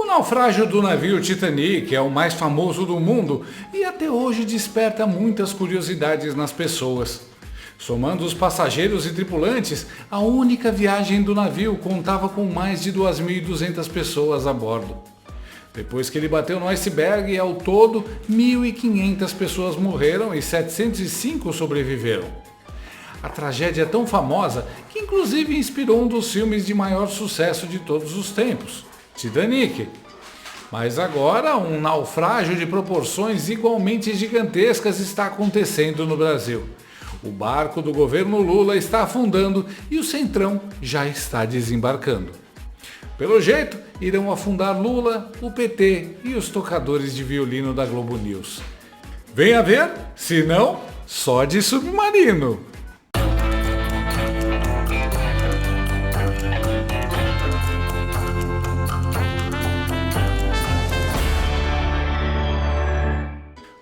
O naufrágio do navio Titanic é o mais famoso do mundo e até hoje desperta muitas curiosidades nas pessoas. Somando os passageiros e tripulantes, a única viagem do navio contava com mais de 2.200 pessoas a bordo. Depois que ele bateu no iceberg, ao todo, 1.500 pessoas morreram e 705 sobreviveram. A tragédia é tão famosa que inclusive inspirou um dos filmes de maior sucesso de todos os tempos, Titanic. Mas agora um naufrágio de proporções igualmente gigantescas está acontecendo no Brasil. O barco do governo Lula está afundando e o Centrão já está desembarcando. Pelo jeito, irão afundar Lula, o PT e os tocadores de violino da Globo News. Venha ver, se não, só de submarino.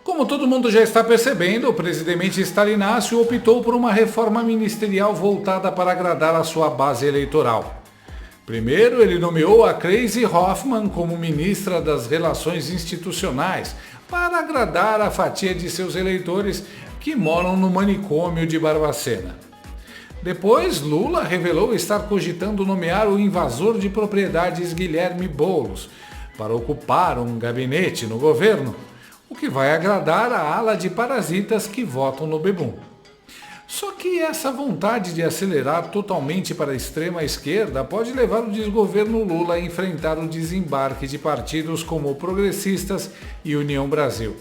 Como todo mundo já está percebendo, o presidente Stalinácio optou por uma reforma ministerial voltada para agradar a sua base eleitoral. Primeiro, ele nomeou a Crazy Hoffmann como ministra das Relações Institucionais, para agradar a fatia de seus eleitores que moram no manicômio de Barbacena. Depois, Lula revelou estar cogitando nomear o invasor de propriedades Guilherme Boulos para ocupar um gabinete no governo, o que vai agradar a ala de parasitas que votam no Bebum. Só que essa vontade de acelerar totalmente para a extrema esquerda pode levar o desgoverno Lula a enfrentar o desembarque de partidos como Progressistas e União Brasil.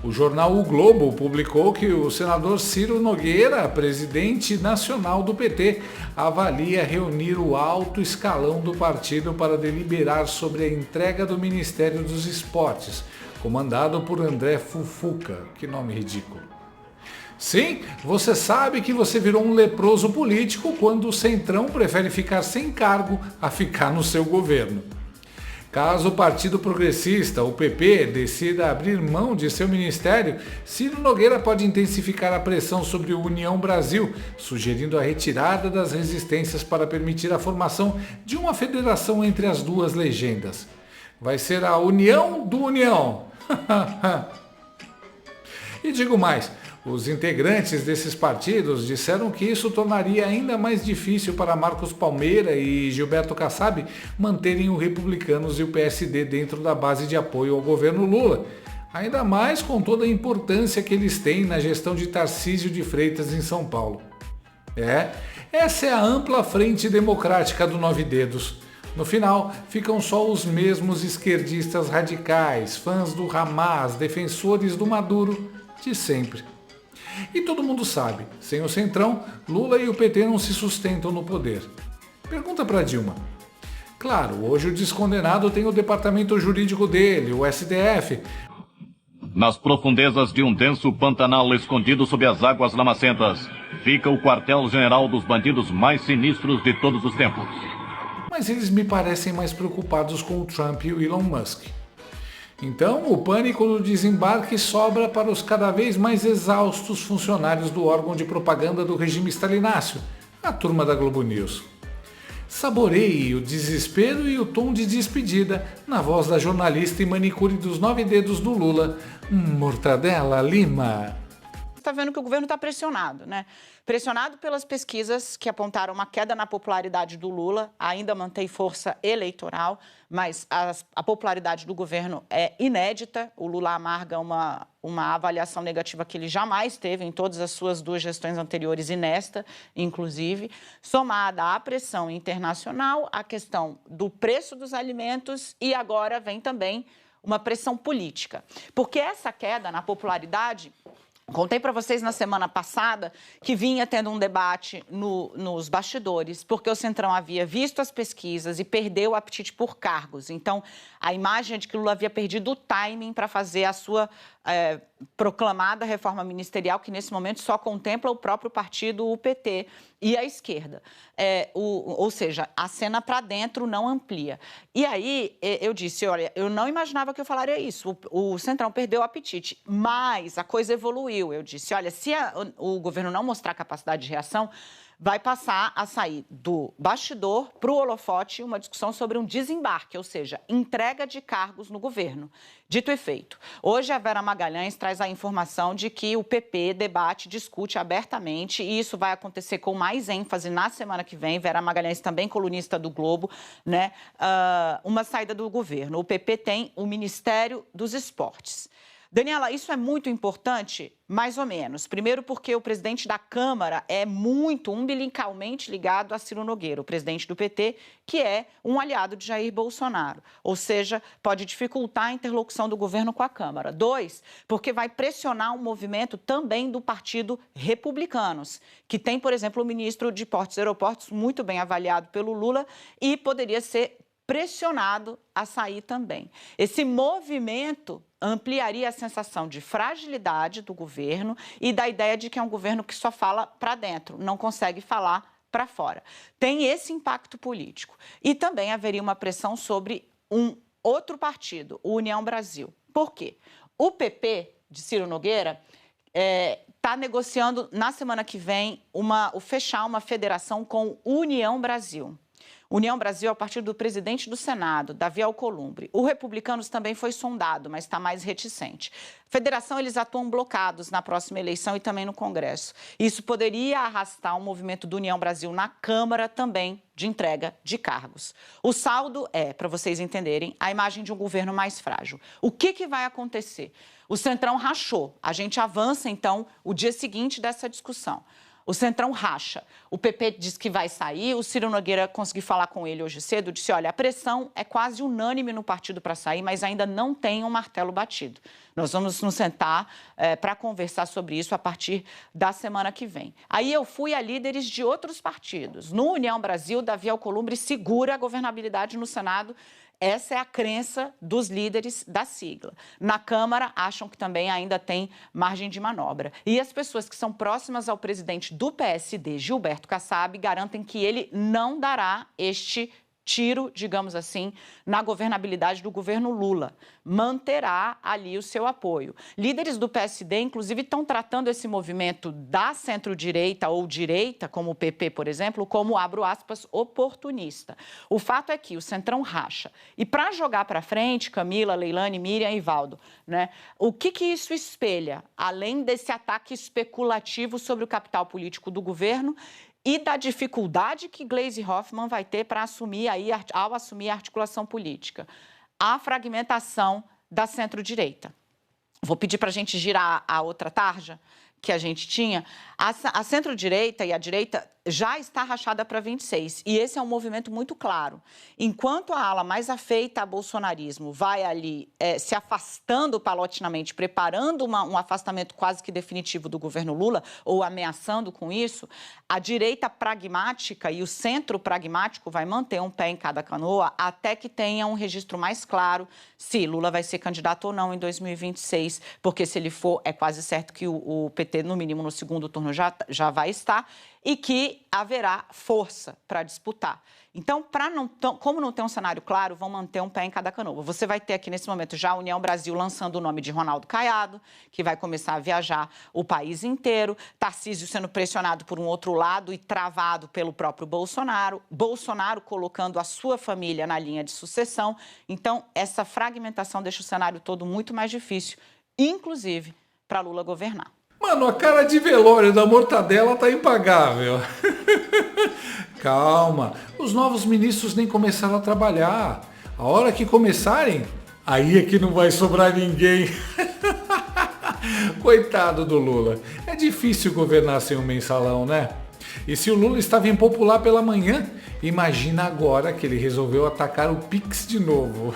O jornal O Globo publicou que o senador Ciro Nogueira, presidente nacional do PT, avalia reunir o alto escalão do partido para deliberar sobre a entrega do Ministério dos Esportes, comandado por André Fufuca. Que nome ridículo. Sim, você sabe que você virou um leproso político quando o Centrão prefere ficar sem cargo a ficar no seu governo. Caso o Partido Progressista, o PP, decida abrir mão de seu ministério, Ciro Nogueira pode intensificar a pressão sobre o União Brasil, sugerindo a retirada das resistências para permitir a formação de uma federação entre as duas legendas. Vai ser a União do União. E digo mais, os integrantes desses partidos disseram que isso tornaria ainda mais difícil para Marcos Palmeira e Gilberto Kassab manterem os republicanos e o PSD dentro da base de apoio ao governo Lula, ainda mais com toda a importância que eles têm na gestão de Tarcísio de Freitas em São Paulo. Essa é a ampla frente democrática do Nove Dedos. No final, ficam só os mesmos esquerdistas radicais, fãs do Hamas, defensores do Maduro, de sempre. E todo mundo sabe, sem o Centrão, Lula e o PT não se sustentam no poder. Pergunta para Dilma. Claro, hoje o descondenado tem o departamento jurídico dele, o STF. Nas profundezas de um denso pantanal escondido sob as águas lamacentas, fica o quartel-general dos bandidos mais sinistros de todos os tempos. Mas eles me parecem mais preocupados com o Trump e o Elon Musk. Então, o pânico do desembarque sobra para os cada vez mais exaustos funcionários do órgão de propaganda do regime stalinácio, a turma da Globo News. Saboreie o desespero e o tom de despedida na voz da jornalista e manicure dos 9 dedos do Lula, Mortadela Lima. Está vendo que o governo está pressionado, né? Pressionado pelas pesquisas que apontaram uma queda na popularidade do Lula, ainda mantém força eleitoral, mas a popularidade do governo é inédita. O Lula amarga uma avaliação negativa que ele jamais teve em todas as suas 2 gestões anteriores e nesta, inclusive, somada à pressão internacional, à questão do preço dos alimentos e agora vem também uma pressão política. Porque essa queda na popularidade... Contei para vocês na semana passada que vinha tendo um debate nos bastidores, porque o Centrão havia visto as pesquisas e perdeu o apetite por cargos. Então, a imagem é de que Lula havia perdido o timing para fazer a sua proclamada reforma ministerial, que nesse momento só contempla o próprio partido, o PT, e a esquerda. Ou seja, a cena para dentro não amplia. E aí eu disse, olha, eu não imaginava que eu falaria isso. O Centrão perdeu o apetite, mas a coisa evoluiu. Eu disse, olha, se o governo não mostrar capacidade de reação, vai passar a sair do bastidor para o holofote uma discussão sobre um desembarque, ou seja, entrega de cargos no governo. Dito e feito, hoje a Vera Magalhães traz a informação de que o PP debate, discute abertamente, e isso vai acontecer com mais ênfase na semana que vem. Vera Magalhães, também colunista do Globo, né? Uma saída do governo. O PP tem o Ministério dos Esportes. Daniela, isso é muito importante, mais ou menos. Primeiro porque o presidente da Câmara é muito umbilicalmente ligado a Ciro Nogueira, o presidente do PT, que é um aliado de Jair Bolsonaro. Ou seja, pode dificultar a interlocução do governo com a Câmara. 2, porque vai pressionar um movimento também do Partido Republicanos, que tem, por exemplo, o ministro de Portos e Aeroportos, muito bem avaliado pelo Lula, e poderia ser pressionado a sair também. Esse movimento ampliaria a sensação de fragilidade do governo e da ideia de que é um governo que só fala para dentro, não consegue falar para fora. Tem esse impacto político. E também haveria uma pressão sobre um outro partido, o União Brasil. Por quê? O PP de Ciro Nogueira está negociando na semana que vem fechar uma federação com União Brasil. União Brasil é o partido do presidente do Senado, Davi Alcolumbre. O Republicanos também foi sondado, mas está mais reticente. Federação, eles atuam blocados na próxima eleição e também no Congresso. Isso poderia arrastar um movimento do União Brasil na Câmara também de entrega de cargos. O saldo é, para vocês entenderem, a imagem de um governo mais frágil. O que vai acontecer? O Centrão rachou. A gente avança, então, o dia seguinte dessa discussão. O Centrão racha. O PP diz que vai sair, o Ciro Nogueira, consegui falar com ele hoje cedo, disse, olha, a pressão é quase unânime no partido para sair, mas ainda não tem um martelo batido. Nós vamos nos sentar para conversar sobre isso a partir da semana que vem. Aí eu fui a líderes de outros partidos. No União Brasil, Davi Alcolumbre segura a governabilidade no Senado. Essa é a crença dos líderes da sigla. Na Câmara, acham que também ainda tem margem de manobra. E as pessoas que são próximas ao presidente do PSD, Gilberto Kassab, garantem que ele não dará este tiro, digamos assim, na governabilidade do governo Lula. Manterá ali o seu apoio. Líderes do PSD, inclusive, estão tratando esse movimento da centro-direita ou direita, como o PP, por exemplo, como, abro aspas, oportunista. O fato é que o Centrão racha. E para jogar para frente, Camila, Leilane, Miriam e Valdo, né, o que isso espelha, além desse ataque especulativo sobre o capital político do governo e da dificuldade que Gleisi Hoffmann vai ter para assumir ao assumir a articulação política? A fragmentação da centro-direita. Vou pedir para a gente girar a outra tarja que a gente tinha. A centro-direita e a direita já está rachada para 26, e esse é um movimento muito claro. Enquanto a ala mais afeita ao bolsonarismo vai ali se afastando paulatinamente, preparando um afastamento quase que definitivo do governo Lula, ou ameaçando com isso, a direita pragmática e o centro pragmático vai manter um pé em cada canoa até que tenha um registro mais claro se Lula vai ser candidato ou não em 2026, porque se ele for, é quase certo que o PT, no mínimo no segundo turno, já vai estar, e que haverá força para disputar. Então, como não tem um cenário claro, vão manter um pé em cada canoa. Você vai ter aqui, nesse momento, já a União Brasil lançando o nome de Ronaldo Caiado, que vai começar a viajar o país inteiro, Tarcísio sendo pressionado por um outro lado e travado pelo próprio Bolsonaro, Bolsonaro colocando a sua família na linha de sucessão. Então, essa fragmentação deixa o cenário todo muito mais difícil, inclusive para Lula governar. Mano, a cara de velório da Mortadela tá impagável. Calma, os novos ministros nem começaram a trabalhar. A hora que começarem, aí é que não vai sobrar ninguém. Coitado do Lula. É difícil governar sem um mensalão, né? E se o Lula estava impopular pela manhã, imagina agora que ele resolveu atacar o Pix de novo.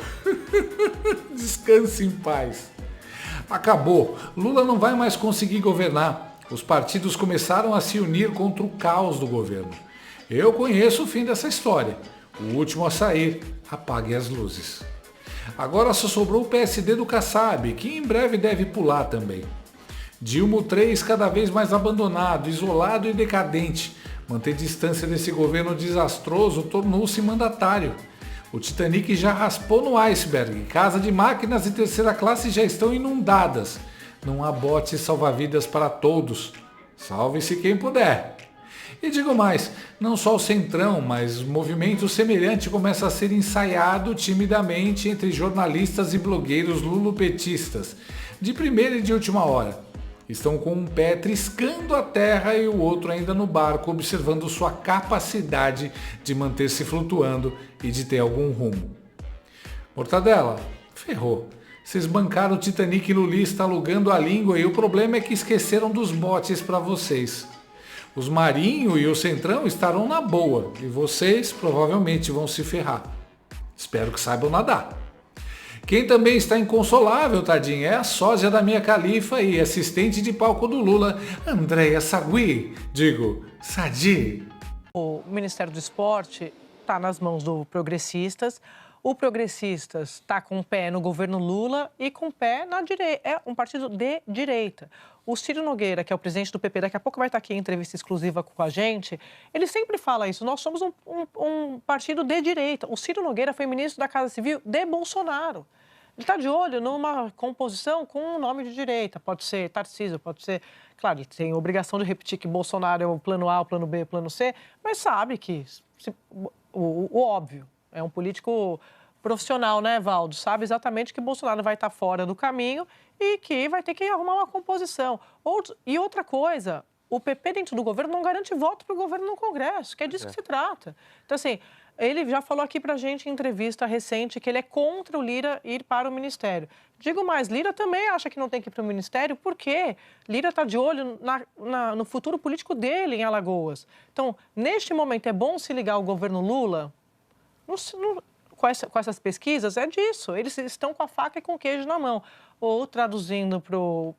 Descanse em paz. Acabou. Lula não vai mais conseguir governar. Os partidos começaram a se unir contra o caos do governo. Eu conheço o fim dessa história. O último a sair, apague as luzes. Agora só sobrou o PSD do Kassab, que em breve deve pular também. Dilma III cada vez mais abandonado, isolado e decadente. Manter distância desse governo desastroso tornou-se mandatário. O Titanic já raspou no iceberg, casa de máquinas e terceira classe já estão inundadas. Não há bote salva-vidas para todos. Salve-se quem puder. E digo mais, não só o Centrão, mas movimento semelhante começa a ser ensaiado timidamente entre jornalistas e blogueiros lulopetistas, de primeira e de última hora. Estão com um pé triscando a terra e o outro ainda no barco, observando sua capacidade de manter-se flutuando e de ter algum rumo. Mortadela, ferrou. Vocês bancaram o Titanic lulista alugando a língua e o problema é que esqueceram dos botes para vocês. Os Marinho e o Centrão estarão na boa e vocês provavelmente vão se ferrar. Espero que saibam nadar. Quem também está inconsolável, tadinha, é a sósia da minha califa e assistente de palco do Lula, Andréa Sagui, Sadi. O Ministério do Esporte está nas mãos do Progressistas. O Progressistas está com o pé no governo Lula e com o pé na direita. É um partido de direita. O Ciro Nogueira, que é o presidente do PP, daqui a pouco vai estar aqui em entrevista exclusiva com a gente, ele sempre fala isso, nós somos um partido de direita. O Ciro Nogueira foi ministro da Casa Civil de Bolsonaro. Ele está de olho numa composição com um nome de direita, pode ser Tarcísio, pode ser... Claro, ele tem a obrigação de repetir que Bolsonaro é o plano A, o plano B, o plano C, mas sabe que o óbvio, é um político profissional, né, Valdo? Sabe exatamente que Bolsonaro vai estar fora do caminho e que vai ter que arrumar uma composição. E outra coisa, o PP dentro do governo não garante voto para o governo no Congresso, que é disso que se trata. Então, assim, ele já falou aqui para a gente em entrevista recente que ele é contra o Lira ir para o Ministério. Digo mais, Lira também acha que não tem que ir para o Ministério, porque Lira está de olho no futuro político dele em Alagoas. Então, neste momento, é bom se ligar ao governo Lula? Com essas pesquisas, é disso. Eles estão com a faca e com o queijo na mão. Ou, traduzindo para o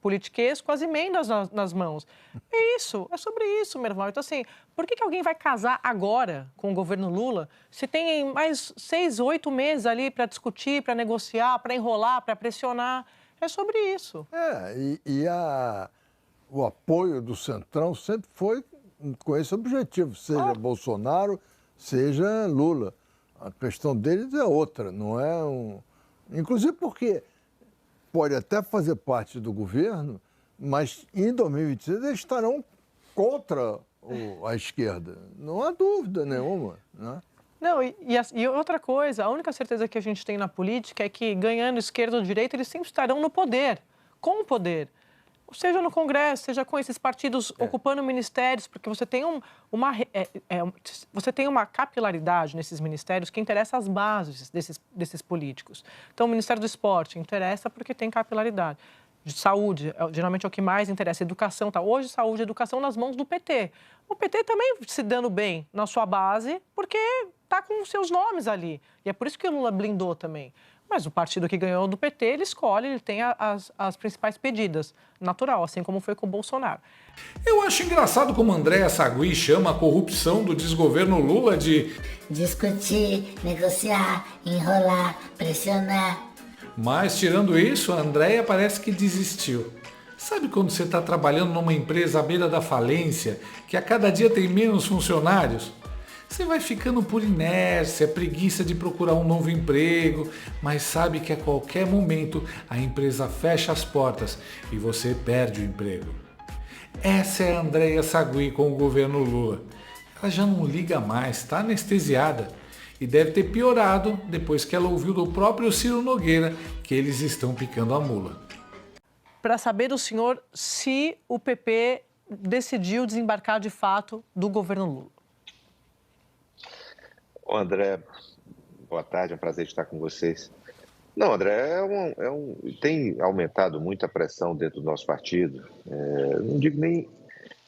politiquês, com as emendas nas mãos. É isso, é sobre isso, Merval. Então, assim, por que alguém vai casar agora com o governo Lula se tem mais 6, 8 meses ali para discutir, para negociar, para enrolar, para pressionar? É sobre isso. O apoio do Centrão sempre foi com esse objetivo, seja Bolsonaro, seja Lula. A questão deles é outra, não é um... Inclusive porque pode até fazer parte do governo, mas em 2026 eles estarão contra a esquerda. Não há dúvida nenhuma, né? Não, e outra coisa, a única certeza que a gente tem na política é que, ganhando esquerda ou direita, eles sempre estarão no poder, com o poder. Seja no Congresso, seja com esses partidos ocupando ministérios, porque você tem você tem uma capilaridade nesses ministérios que interessa às bases desses políticos. Então, o Ministério do Esporte interessa porque tem capilaridade. De saúde, geralmente é o que mais interessa. Educação, tá? Hoje, saúde e educação nas mãos do PT. O PT também se dando bem na sua base, porque está com os seus nomes ali. E é por isso que o Lula blindou também. Mas o partido que ganhou do PT, ele escolhe, ele tem as principais pedidas. Natural, assim como foi com o Bolsonaro. Eu acho engraçado como Andréa Sagui chama a corrupção do desgoverno Lula de... discutir, negociar, enrolar, pressionar. Mas, tirando isso, a Andréa parece que desistiu. Sabe quando você está trabalhando numa empresa à beira da falência, que a cada dia tem menos funcionários? Você vai ficando por inércia, preguiça de procurar um novo emprego, mas sabe que a qualquer momento a empresa fecha as portas e você perde o emprego. Essa é a Andréa Sagui com o governo Lula. Ela já não liga mais, está anestesiada. E deve ter piorado depois que ela ouviu do próprio Ciro Nogueira que eles estão picando a mula. Para saber do senhor se o PP decidiu desembarcar de fato do governo Lula. André, boa tarde, é um prazer estar com vocês. Não, André, tem aumentado muito a pressão dentro do nosso partido. Não digo nem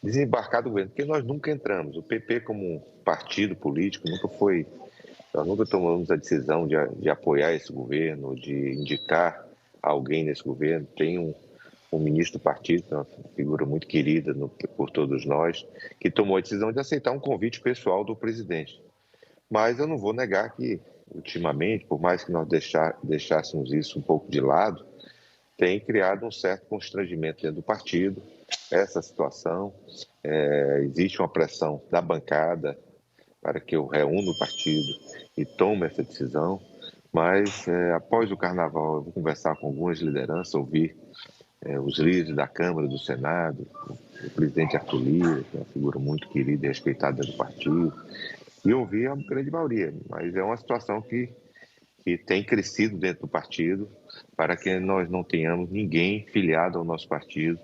desembarcar do governo, porque nós nunca entramos. O PP, como partido político, nós nunca tomamos a decisão de apoiar esse governo, de indicar alguém nesse governo. Tem um ministro do partido, uma figura muito querida por todos nós, que tomou a decisão de aceitar um convite pessoal do presidente. Mas eu não vou negar que, ultimamente, por mais que nós deixássemos isso um pouco de lado, tem criado um certo constrangimento dentro do partido, essa situação. Existe uma pressão da bancada para que eu reúna o partido e tome essa decisão, mas após o Carnaval eu vou conversar com algumas lideranças, ouvir os líderes da Câmara, do Senado, o presidente Arthur Lira, que é uma figura muito querida e respeitada do partido, e ouvir a grande maioria. Mas é uma situação que tem crescido dentro do partido para que nós não tenhamos ninguém filiado ao nosso partido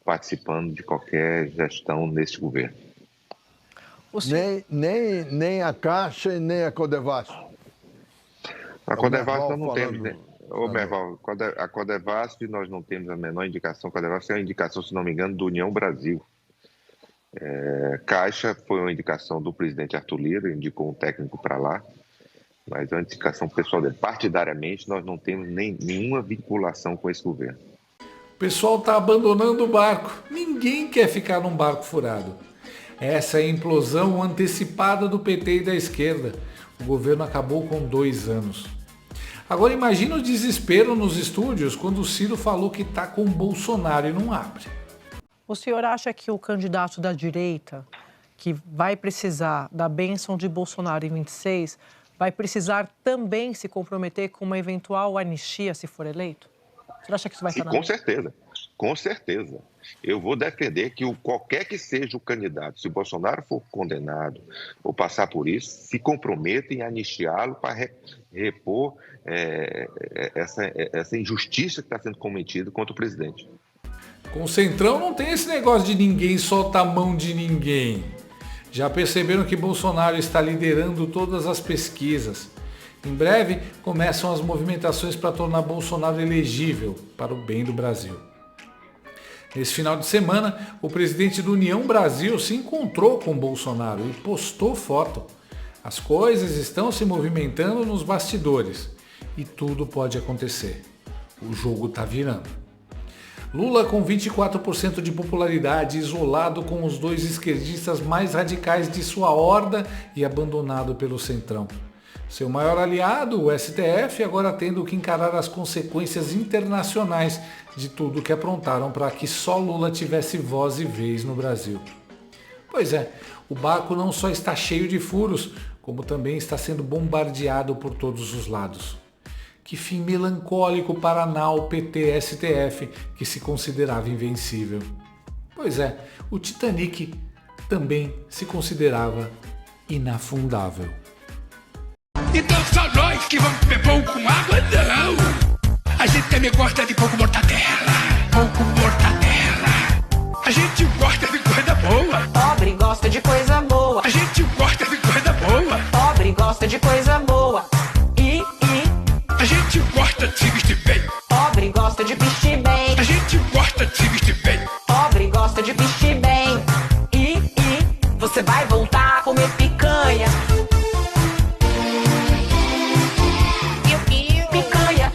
participando de qualquer gestão nesse governo. Nem a Caixa e nem a Codevasf. A Codevasf nós não temos, né? Merval, a Codevasf nós não temos a menor indicação. A Codevasf é uma indicação, se não me engano, do União Brasil. Caixa foi uma indicação do presidente Arthur Lira, indicou um técnico para lá, mas é uma indicação pessoal dele. Partidariamente, nós não temos nenhuma vinculação com esse governo. O pessoal está abandonando o barco. Ninguém quer ficar num barco furado. Essa é a implosão antecipada do PT e da esquerda. O governo acabou com 2 anos. Agora imagina o desespero nos estúdios quando o Ciro falou que está com o Bolsonaro e não abre. O senhor acha que o candidato da direita, que vai precisar da bênção de Bolsonaro em 26, vai precisar também se comprometer com uma eventual anistia se for eleito? Você acha que isso vai estar na Com certeza, com certeza. Eu vou defender que qualquer que seja o candidato, se o Bolsonaro for condenado ou passar por isso, se comprometa em anistiá-lo para repor essa injustiça que está sendo cometida contra o presidente. Com o Centrão não tem esse negócio de ninguém solta a mão de ninguém. Já perceberam que Bolsonaro está liderando todas as pesquisas. Em breve começam as movimentações para tornar Bolsonaro elegível para o bem do Brasil. Nesse final de semana, o presidente do União Brasil se encontrou com Bolsonaro e postou foto. As coisas estão se movimentando nos bastidores e tudo pode acontecer. O jogo está virando. Lula com 24% de popularidade, isolado com os 2 esquerdistas mais radicais de sua horda e abandonado pelo Centrão. Seu maior aliado, o STF, agora tendo que encarar as consequências internacionais de tudo que aprontaram para que só Lula tivesse voz e vez no Brasil. Pois é, o barco não só está cheio de furos, como também está sendo bombardeado por todos os lados. Que fim melancólico para a nau PT-STF, que se considerava invencível. Pois é, o Titanic também se considerava inafundável. Então só nós que vamos beber pão com água, não! A gente também gosta de pouco mortadela, pouco mortadela. A gente gosta de coisa boa. Pobre gosta de coisa boa. A gente gosta de coisa boa. Pobre gosta de coisa boa. A gente gosta de se vestir bem. Pobre gosta de vestir bem. A gente gosta de se vestir bem. Pobre gosta de vestir bem. Você vai voltar a comer picanha. Picanha.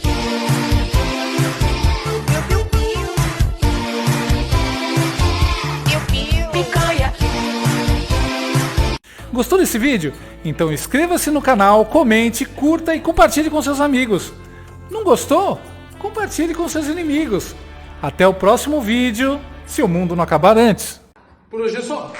Picanha. Gostou desse vídeo? Então inscreva-se no canal, comente, curta e compartilhe com seus amigos. Não gostou? Compartilhe com seus inimigos. Até o próximo vídeo, se o mundo não acabar antes. Por hoje é só.